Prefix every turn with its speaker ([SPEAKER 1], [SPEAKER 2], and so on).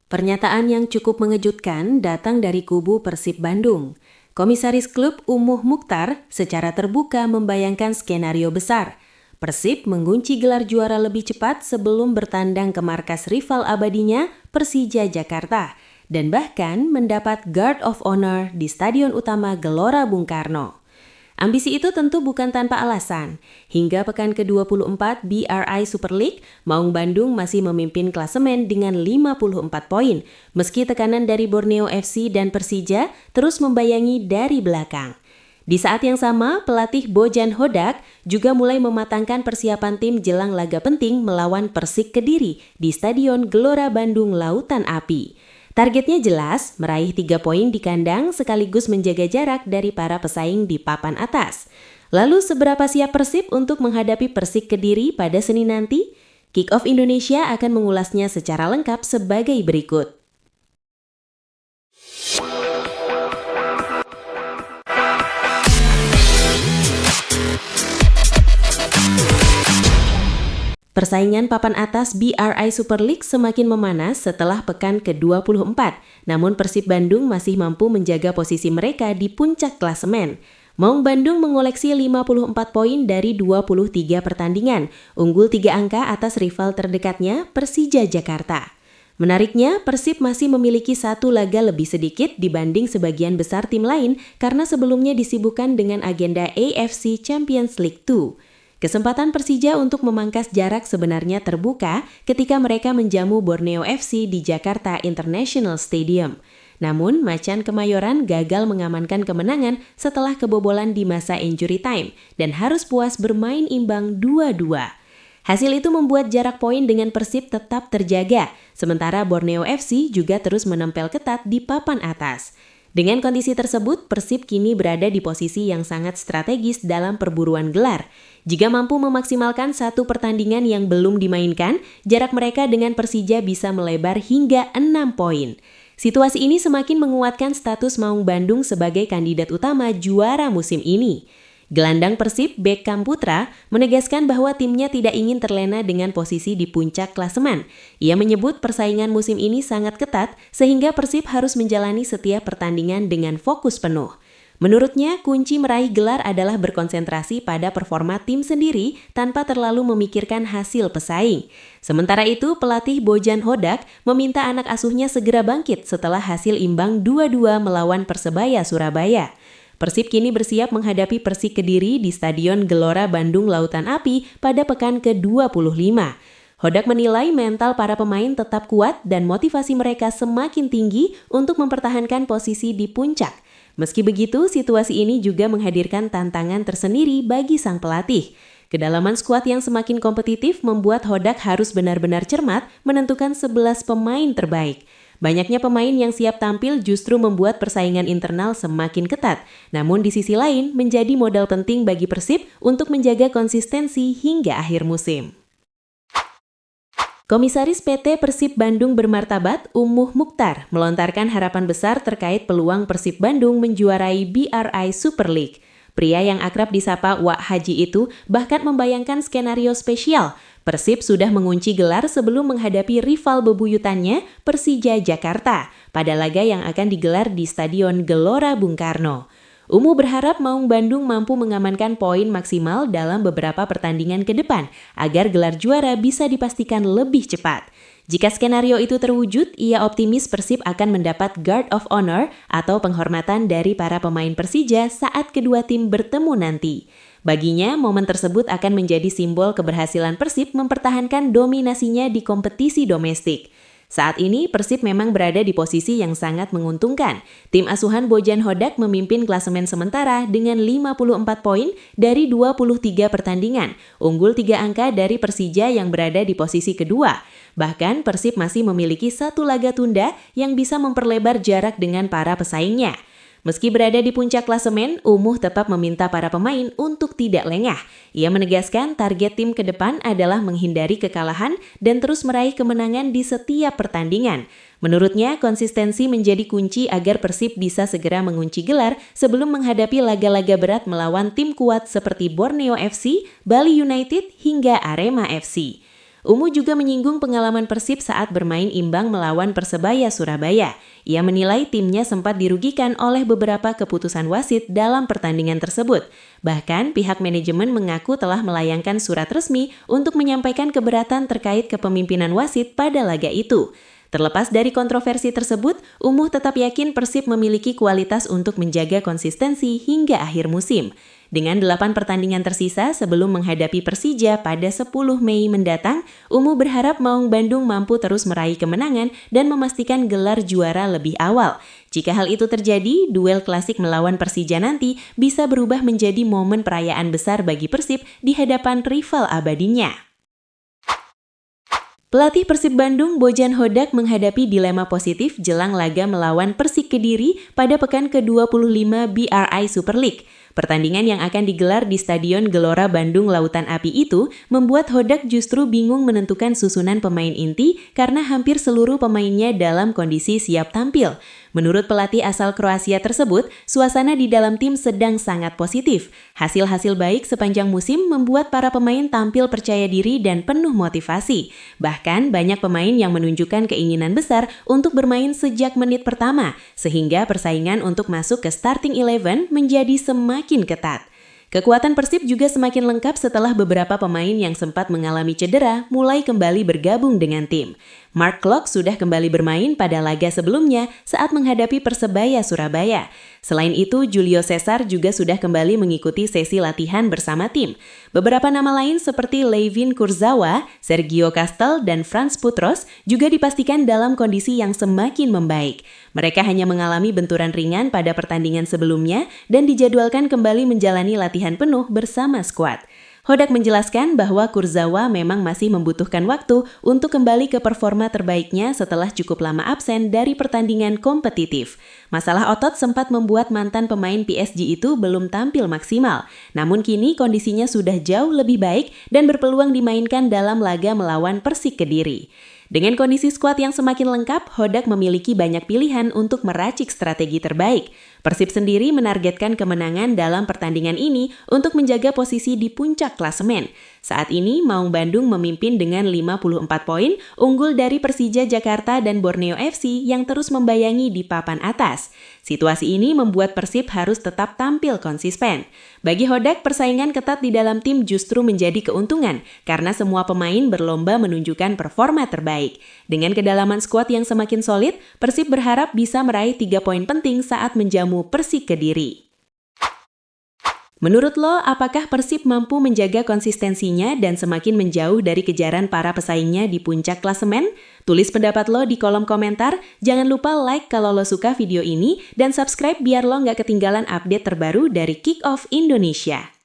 [SPEAKER 1] Pernyataan yang cukup mengejutkan datang dari kubu Persib Bandung. Komisaris klub Umuh Mukhtar secara terbuka membayangkan skenario besar. Persib mengunci gelar juara lebih cepat sebelum bertandang ke markas rival abadinya Persija Jakarta dan bahkan mendapat Guard of Honor di Stadion Utama Gelora Bung Karno. Ambisi itu tentu bukan tanpa alasan. Hingga pekan ke-24 BRI Super League, Maung Bandung masih memimpin klasemen dengan 54 poin, meski tekanan dari Borneo FC dan Persija terus membayangi dari belakang. Di saat yang sama, pelatih Bojan Hodak juga mulai mematangkan persiapan tim jelang laga penting melawan Persik Kediri di Stadion Gelora Bandung Lautan Api. Targetnya jelas, meraih 3 poin di kandang sekaligus menjaga jarak dari para pesaing di papan atas. Lalu seberapa siap Persib untuk menghadapi Persik Kediri pada Senin nanti? Kick-Off Indonesia akan mengulasnya secara lengkap sebagai berikut. Persaingan papan atas BRI Super League semakin memanas setelah pekan ke-24, namun Persib Bandung masih mampu menjaga posisi mereka di puncak klasemen. Maung Bandung mengoleksi 54 poin dari 23 pertandingan, unggul 3 angka atas rival terdekatnya Persija Jakarta. Menariknya, Persib masih memiliki 1 laga lebih sedikit dibanding sebagian besar tim lain karena sebelumnya disibukkan dengan agenda AFC Champions League 2. Kesempatan Persija untuk memangkas jarak sebenarnya terbuka ketika mereka menjamu Borneo FC di Jakarta International Stadium. Namun, Macan Kemayoran gagal mengamankan kemenangan setelah kebobolan di masa injury time dan harus puas bermain imbang 2-2. Hasil itu membuat jarak poin dengan Persib tetap terjaga, sementara Borneo FC juga terus menempel ketat di papan atas. Dengan kondisi tersebut, Persib kini berada di posisi yang sangat strategis dalam perburuan gelar. Jika mampu memaksimalkan 1 pertandingan yang belum dimainkan, jarak mereka dengan Persija bisa melebar hingga 6 poin. Situasi ini semakin menguatkan status Maung Bandung sebagai kandidat utama juara musim ini. Gelandang Persib, Beckham Putra, menegaskan bahwa timnya tidak ingin terlena dengan posisi di puncak klasemen. Ia menyebut persaingan musim ini sangat ketat sehingga Persib harus menjalani setiap pertandingan dengan fokus penuh. Menurutnya, kunci meraih gelar adalah berkonsentrasi pada performa tim sendiri tanpa terlalu memikirkan hasil pesaing. Sementara itu, pelatih Bojan Hodak meminta anak asuhnya segera bangkit setelah hasil imbang 2-2 melawan Persebaya Surabaya. Persib kini bersiap menghadapi Persik Kediri di Stadion Gelora Bandung Lautan Api pada pekan ke-25. Hodak menilai mental para pemain tetap kuat dan motivasi mereka semakin tinggi untuk mempertahankan posisi di puncak. Meski begitu, situasi ini juga menghadirkan tantangan tersendiri bagi sang pelatih. Kedalaman skuad yang semakin kompetitif membuat Hodak harus benar-benar cermat menentukan 11 pemain terbaik. Banyaknya pemain yang siap tampil justru membuat persaingan internal semakin ketat. Namun di sisi lain menjadi modal penting bagi Persib untuk menjaga konsistensi hingga akhir musim. Komisaris PT Persib Bandung Bermartabat, Umuh Mukhtar, melontarkan harapan besar terkait peluang Persib Bandung menjuarai BRI Super League. Pria yang akrab disapa Wak Haji itu bahkan membayangkan skenario spesial. Persib sudah mengunci gelar sebelum menghadapi rival bebuyutannya Persija Jakarta pada laga yang akan digelar di Stadion Gelora Bung Karno. Umuh berharap Maung Bandung mampu mengamankan poin maksimal dalam beberapa pertandingan ke depan agar gelar juara bisa dipastikan lebih cepat. Jika skenario itu terwujud, ia optimis Persib akan mendapat Guard of Honor atau penghormatan dari para pemain Persija saat kedua tim bertemu nanti. Baginya, momen tersebut akan menjadi simbol keberhasilan Persib mempertahankan dominasinya di kompetisi domestik. Saat ini, Persib memang berada di posisi yang sangat menguntungkan. Tim asuhan Bojan Hodak memimpin klasemen sementara dengan 54 poin dari 23 pertandingan, unggul 3 angka dari Persija yang berada di posisi kedua. Bahkan, Persib masih memiliki 1 laga tunda yang bisa memperlebar jarak dengan para pesaingnya. Meski berada di puncak klasemen, Umuh tetap meminta para pemain untuk tidak lengah. Ia menegaskan target tim ke depan adalah menghindari kekalahan dan terus meraih kemenangan di setiap pertandingan. Menurutnya, konsistensi menjadi kunci agar Persib bisa segera mengunci gelar sebelum menghadapi laga-laga berat melawan tim kuat seperti Borneo FC, Bali United, hingga Arema FC. Umu juga menyinggung pengalaman Persib saat bermain imbang melawan Persebaya Surabaya. Ia menilai timnya sempat dirugikan oleh beberapa keputusan wasit dalam pertandingan tersebut. Bahkan pihak manajemen mengaku telah melayangkan surat resmi untuk menyampaikan keberatan terkait kepemimpinan wasit pada laga itu. Terlepas dari kontroversi tersebut, Umuh tetap yakin Persib memiliki kualitas untuk menjaga konsistensi hingga akhir musim. Dengan 8 pertandingan tersisa sebelum menghadapi Persija pada 10 Mei mendatang, Umuh berharap Maung Bandung mampu terus meraih kemenangan dan memastikan gelar juara lebih awal. Jika hal itu terjadi, duel klasik melawan Persija nanti bisa berubah menjadi momen perayaan besar bagi Persib di hadapan rival abadinya. Pelatih Persib Bandung, Bojan Hodak menghadapi dilema positif jelang laga melawan Persik Kediri pada pekan ke-25 BRI Super League. Pertandingan yang akan digelar di Stadion Gelora Bandung Lautan Api itu membuat Hodak justru bingung menentukan susunan pemain inti karena hampir seluruh pemainnya dalam kondisi siap tampil. Menurut pelatih asal Kroasia tersebut, suasana di dalam tim sedang sangat positif. Hasil-hasil baik sepanjang musim membuat para pemain tampil percaya diri dan penuh motivasi. Bahkan banyak pemain yang menunjukkan keinginan besar untuk bermain sejak menit pertama, sehingga persaingan untuk masuk ke starting 11 menjadi semakin ketat. Kekuatan Persib juga semakin lengkap setelah beberapa pemain yang sempat mengalami cedera mulai kembali bergabung dengan tim. Mark Klok sudah kembali bermain pada laga sebelumnya saat menghadapi Persebaya Surabaya. Selain itu, Julio Cesar juga sudah kembali mengikuti sesi latihan bersama tim. Beberapa nama lain seperti Levin Kurzawa, Sergio Castel, dan Franz Putros juga dipastikan dalam kondisi yang semakin membaik. Mereka hanya mengalami benturan ringan pada pertandingan sebelumnya dan dijadwalkan kembali menjalani latihan penuh bersama skuad. Hodak menjelaskan bahwa Kurzawa memang masih membutuhkan waktu untuk kembali ke performa terbaiknya setelah cukup lama absen dari pertandingan kompetitif. Masalah otot sempat membuat mantan pemain PSG itu belum tampil maksimal. Namun kini kondisinya sudah jauh lebih baik dan berpeluang dimainkan dalam laga melawan Persik Kediri. Dengan kondisi skuad yang semakin lengkap, Hodak memiliki banyak pilihan untuk meracik strategi terbaik. Persib sendiri menargetkan kemenangan dalam pertandingan ini untuk menjaga posisi di puncak klasemen. Saat ini, Maung Bandung memimpin dengan 54 poin, unggul dari Persija Jakarta dan Borneo FC yang terus membayangi di papan atas. Situasi ini membuat Persib harus tetap tampil konsisten. Bagi Hodak, persaingan ketat di dalam tim justru menjadi keuntungan karena semua pemain berlomba menunjukkan performa terbaik. Dengan kedalaman skuad yang semakin solid, Persib berharap bisa meraih 3 poin penting saat menjamu Persik Kediri. Menurut lo, apakah Persib mampu menjaga konsistensinya dan semakin menjauh dari kejaran para pesaingnya di puncak klasemen? Tulis pendapat lo di kolom komentar. Jangan lupa like kalau lo suka video ini dan subscribe biar lo nggak ketinggalan update terbaru dari Kick Off Indonesia.